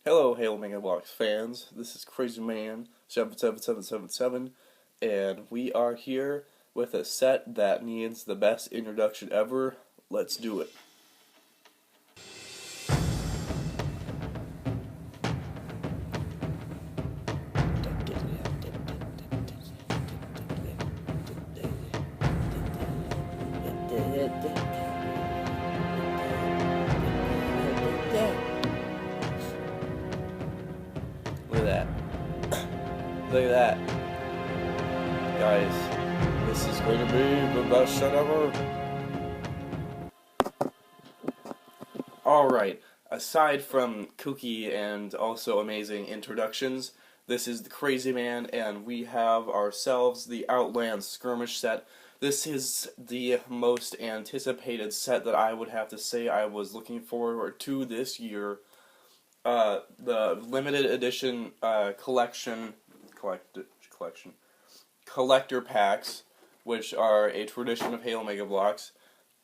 Hello, Hail Mega Bloks fans. This is Crazy Man 77777, and we are here with a set that needs the best introduction ever. Let's do it. Look at that. Look at that. Guys, this is going to be the best set ever. Alright, aside from kooky and also amazing introductions, this is the Crazy Man, and we have ourselves the Outlands Skirmish set. This is the most anticipated set that I would have to say I was looking forward to this year. The limited edition collector packs, which are a tradition of Halo Mega Bloks,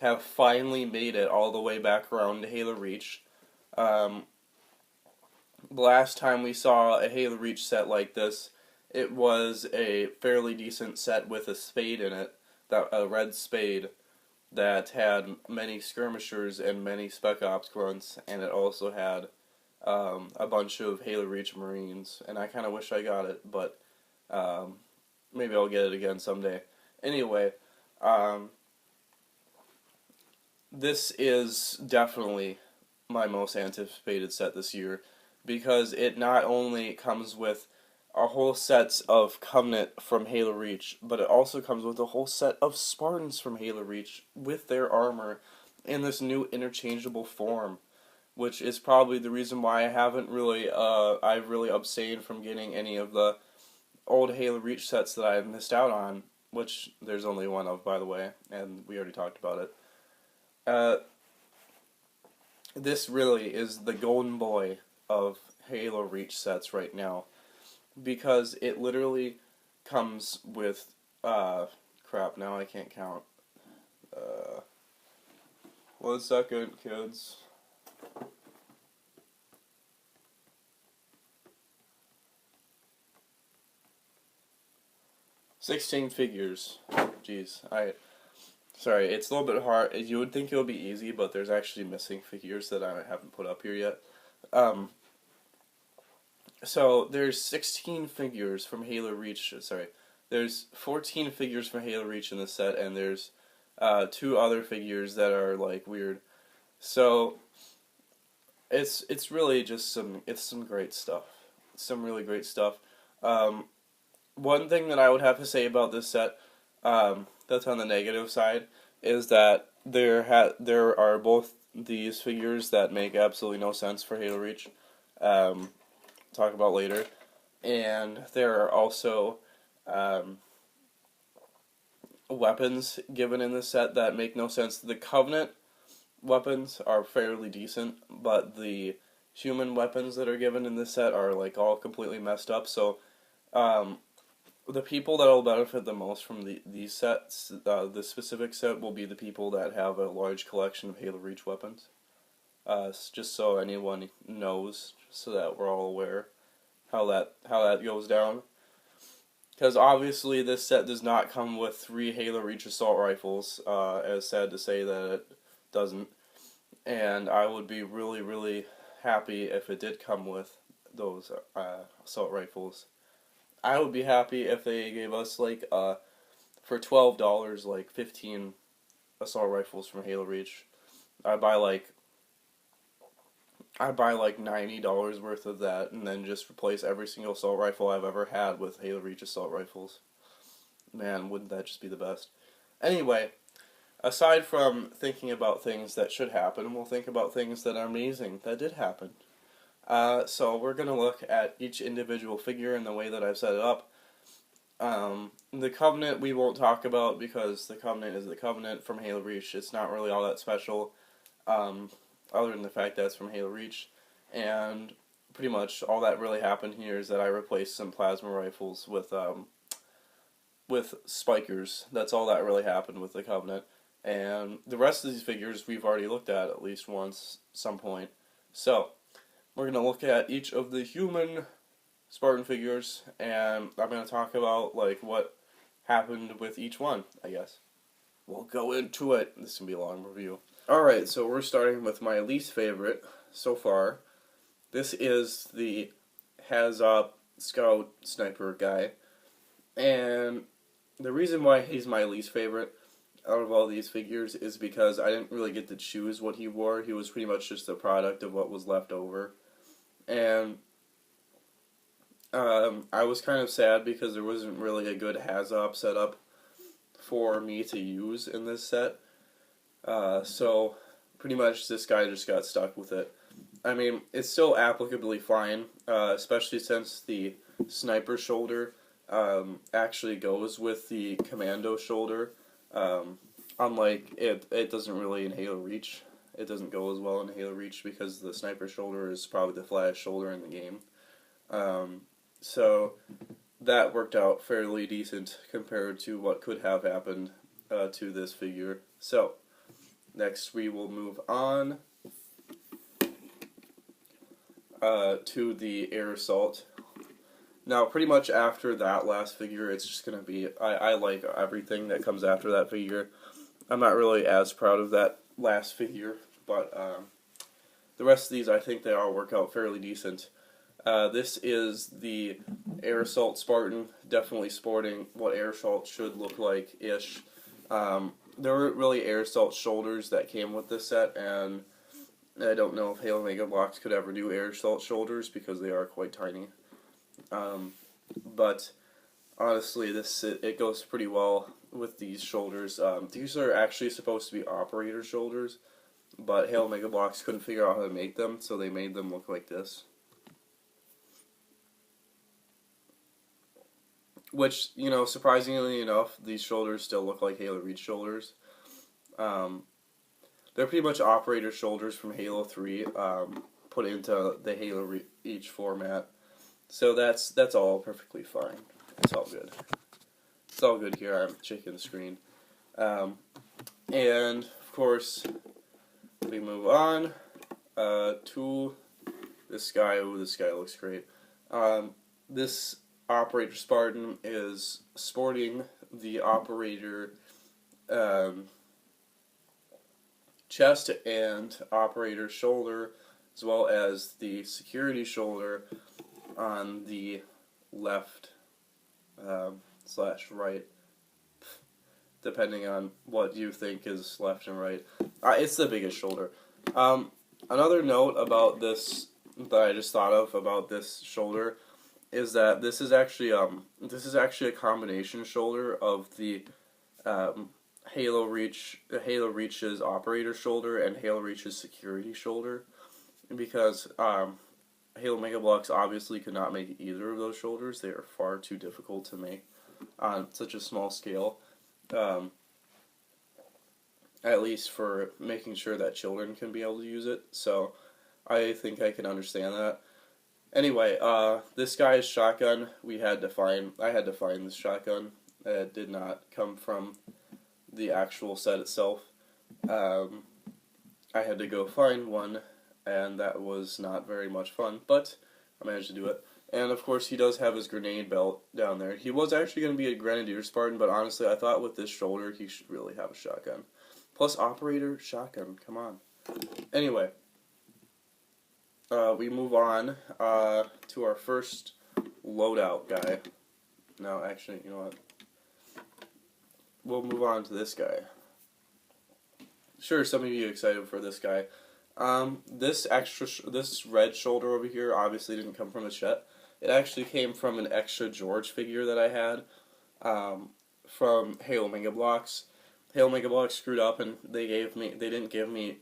have finally made it all the way back around to Halo Reach. Last time we saw a Halo Reach set like this, it was a fairly decent set with a spade in it, a red spade, that had many skirmishers and many Spec Ops grunts, and it also had a bunch of Halo Reach Marines, and I kind of wish I got it, but maybe I'll get it again someday. Anyway, this is definitely my most anticipated set this year, because it not only comes with a whole set of Covenant from Halo Reach, but it also comes with a whole set of Spartans from Halo Reach with their armor in this new interchangeable form, which is probably the reason why I've really abstained from getting any of the old Halo Reach sets that I've missed out on, which there's only one of, by the way, and we already talked about it. This really is the golden boy of Halo Reach sets right now, because it literally comes with, crap, now I can't count. 1 second, kids. "16 figures. Jeez, sorry, it's a little bit hard. You would think it would be easy, but there's actually missing figures that I haven't put up here yet. So there's 16 figures from Halo Reach. Sorry, there's 14 figures from Halo Reach in the set, and there's 2 other figures that are like weird. So it's really just some great stuff. Some really great stuff. One thing that I would have to say about this set, that's on the negative side, is that there are both these figures that make absolutely no sense for Halo Reach. Talk about later, and there are also weapons given in this set that make no sense. The Covenant weapons are fairly decent, but the human weapons that are given in this set are like all completely messed up. So the people that will benefit the most from these sets, this specific set, will be the people that have a large collection of Halo Reach weapons. Just so anyone knows, so that we're all aware how that goes down. Because obviously this set does not come with 3 Halo Reach assault rifles, as sad to say that it doesn't. And I would be really, really happy if it did come with those assault rifles. I would be happy if they gave us, like, for $12, like, 15 assault rifles from Halo Reach. I'd buy like $90 worth of that, and then just replace every single assault rifle I've ever had with Halo Reach assault rifles. Man, wouldn't that just be the best? Anyway, aside from thinking about things that should happen, we'll think about things that are amazing that did happen. So we're going to look at each individual figure in the way that I've set it up. The Covenant we won't talk about, because the Covenant is the Covenant from Halo Reach. It's not really all that special, other than the fact that it's from Halo Reach. And pretty much all that really happened here is that I replaced some plasma rifles with spikers. That's all that really happened with the Covenant. And the rest of these figures we've already looked at least once, some point. So, we're going to look at each of the human Spartan figures, and I'm going to talk about like what happened with each one, I guess. We'll go into it. This is going to be a long review. Alright, so we're starting with my least favorite so far. This is the Has-Up Scout Sniper guy. And the reason why he's my least favorite out of all these figures is because I didn't really get to choose what he wore. He was pretty much just a product of what was left over. And I was kind of sad because there wasn't really a good Has-Up setup for me to use in this set. So pretty much this guy just got stuck with it. I mean, it's still applicably fine, especially since the sniper shoulder actually goes with the commando shoulder. Unlike it doesn't really in Halo Reach. It doesn't go as well in Halo Reach because the sniper shoulder is probably the flattest shoulder in the game. So that worked out fairly decent compared to what could have happened to this figure. So next we will move on to the Air Assault. Now, pretty much after that last figure, it's just going to be, I like everything that comes after that figure. I'm not really as proud of that last figure, but the rest of these, I think they all work out fairly decent. This is the Air Assault Spartan, definitely sporting what Air Assault should look like-ish. There weren't really Air Assault shoulders that came with this set, and I don't know if Halo Mega Bloks could ever do Air Assault shoulders because they are quite tiny. But honestly, it goes pretty well with these shoulders. These are actually supposed to be operator shoulders, but Halo Mega Bloks couldn't figure out how to make them, so they made them look like this. Which, you know, surprisingly enough, these shoulders still look like Halo Reach shoulders. They're pretty much operator shoulders from Halo 3 put into the Halo Reach format. So that's all perfectly fine. It's all good. It's all good here. I'm checking the screen. And, of course, we move on to this guy. Ooh, this guy looks great. This Operator Spartan is sporting the Operator chest and Operator shoulder, as well as the Security shoulder on the left / right, depending on what you think is left and right. It's the biggest shoulder. Another note about this that I just thought of about this shoulder is that this is actually a combination shoulder of the Halo Reach's Operator shoulder and Halo Reach's Security shoulder, because Halo Mega Bloks obviously could not make either of those shoulders. They are far too difficult to make on such a small scale, at least for making sure that children can be able to use it. So I think I can understand that. Anyway, this guy's shotgun, I had to find this shotgun. It did not come from the actual set itself. I had to go find one, and that was not very much fun, but I managed to do it. And of course, he does have his grenade belt down there. He was actually going to be a Grenadier Spartan, but honestly, I thought with this shoulder, he should really have a shotgun. Plus, Operator, shotgun, come on. Anyway, we move on to our first loadout guy. No, actually, you know what? We'll move on to this guy. Sure, some of you are excited for this guy. This red shoulder over here obviously didn't come from the set. It actually came from an extra George figure that I had from Halo Mega Bloks. Halo Mega Bloks screwed up and they didn't give me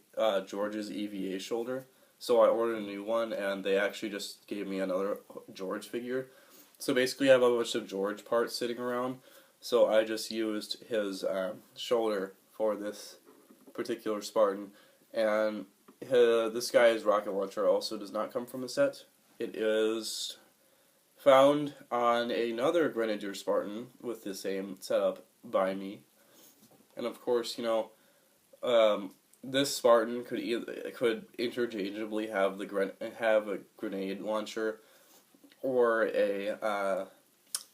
George's EVA shoulder, so I ordered a new one and they actually just gave me another George figure. So basically, I have a bunch of George parts sitting around. So I just used his shoulder for this particular Spartan, and this guy's rocket launcher also does not come from the set. It is found on another Grenadier Spartan with the same setup by me. And of course, you know, this Spartan could interchangeably have have a grenade launcher or a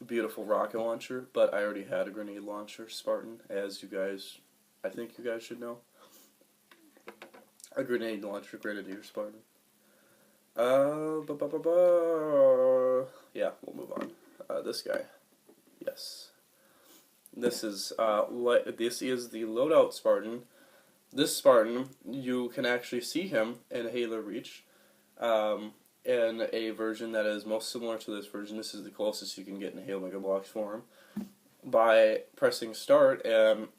beautiful rocket launcher, but I already had a grenade launcher Spartan, as I think you guys should know. A grenade launcher Grenadier Spartan. Yeah, we'll move on. This guy. Yes. This is the loadout Spartan. This Spartan, you can actually see him in Halo Reach, in a version that is most similar to this version. This is the closest you can get in Halo Mega Bloks form. By pressing start and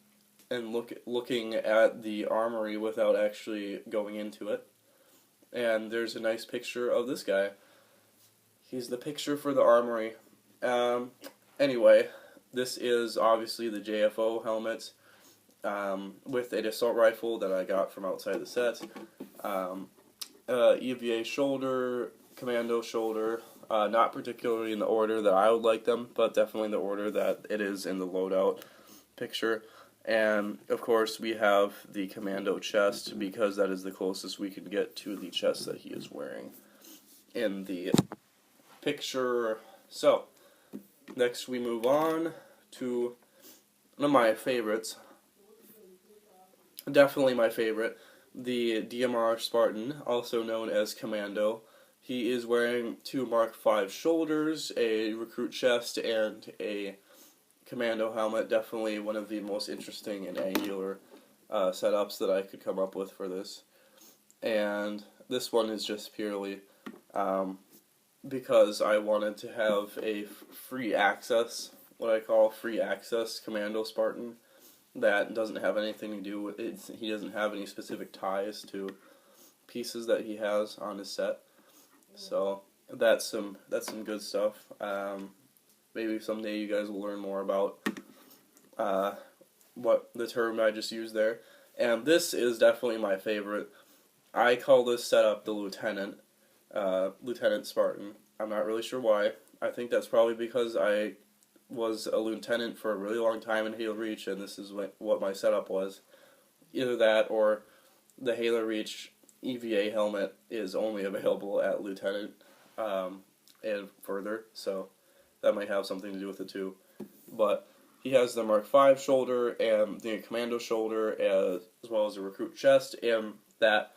looking at the armory without actually going into it. And there's a nice picture of this guy. He's the picture for the armory. Anyway, this is obviously the JFO helmet with an assault rifle that I got from outside the set. EVA shoulder, commando shoulder, not particularly in the order that I would like them, but definitely in the order that it is in the loadout picture. And of course we have the commando chest, because that is the closest we can get to the chest that he is wearing in the picture. So, next we move on to one of my favorites. Definitely my favorite, the DMR Spartan, also known as Commando. He is wearing 2 Mark V shoulders, a recruit chest, and a commando helmet. Definitely one of the most interesting and angular setups that I could come up with for this. And this one is just purely because I wanted to have a free access, what I call free access Commando Spartan, that doesn't have anything to do with it. He doesn't have any specific ties to pieces that he has on his set. So that's some good stuff. Maybe someday you guys will learn more about what the term I just used there. And this is definitely my favorite. I call this setup the Lieutenant Spartan. I'm not really sure why. I think that's probably because I was a lieutenant for a really long time in Halo Reach, and this is what my setup was. Either that or the Halo Reach EVA helmet is only available at Lieutenant and further, so that might have something to do with it too. But he has the Mark V shoulder and the Commando shoulder, as well as a recruit chest, and that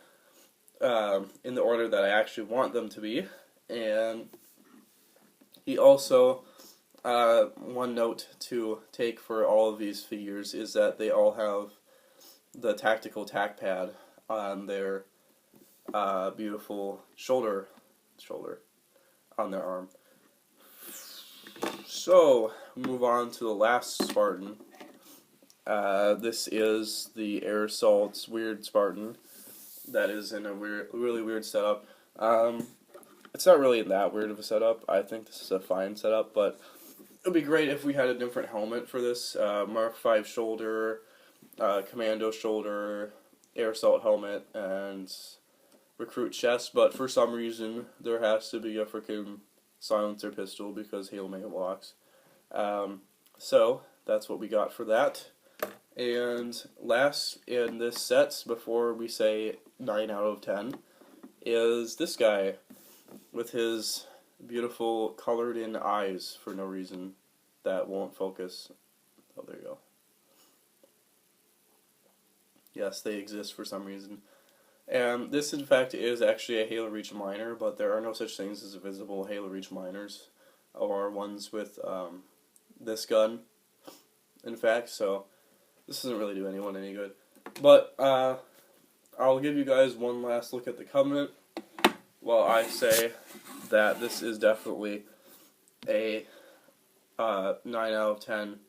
in the order that I actually want them to be. And he also, one note to take for all of these figures is that they all have the tactical tack pad on their beautiful shoulder on their arm. So, move on to the last Spartan. This is the Air Assault's weird Spartan that is in a really weird setup. It's not really that weird of a setup. I think this is a fine setup, but it would be great if we had a different helmet for this. Mark V shoulder, Commando shoulder, Air Assault helmet, and recruit chest, but for some reason there has to be a freaking silencer pistol because Halo Mega Bloks. So that's what we got for that. And last in this set, before we say 9 out of 10, is this guy with his beautiful colored in eyes for no reason that won't focus. Oh, there you go. Yes, they exist for some reason. And this, in fact, is actually a Halo Reach miner, but there are no such things as visible Halo Reach miners, or ones with this gun, in fact, so this doesn't really do anyone any good. But I'll give you guys one last look at the Covenant while I say that this is definitely a 9 out of 10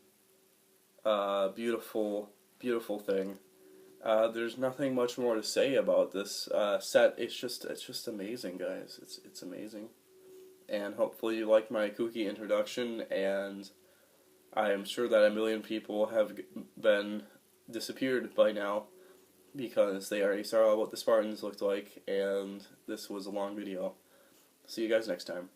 beautiful, beautiful thing. There's nothing much more to say about this set. It's just amazing, guys. It's amazing, and hopefully you like my kooky introduction. And I am sure that a million people have been disappeared by now because they already saw what the Spartans looked like, and this was a long video. See you guys next time.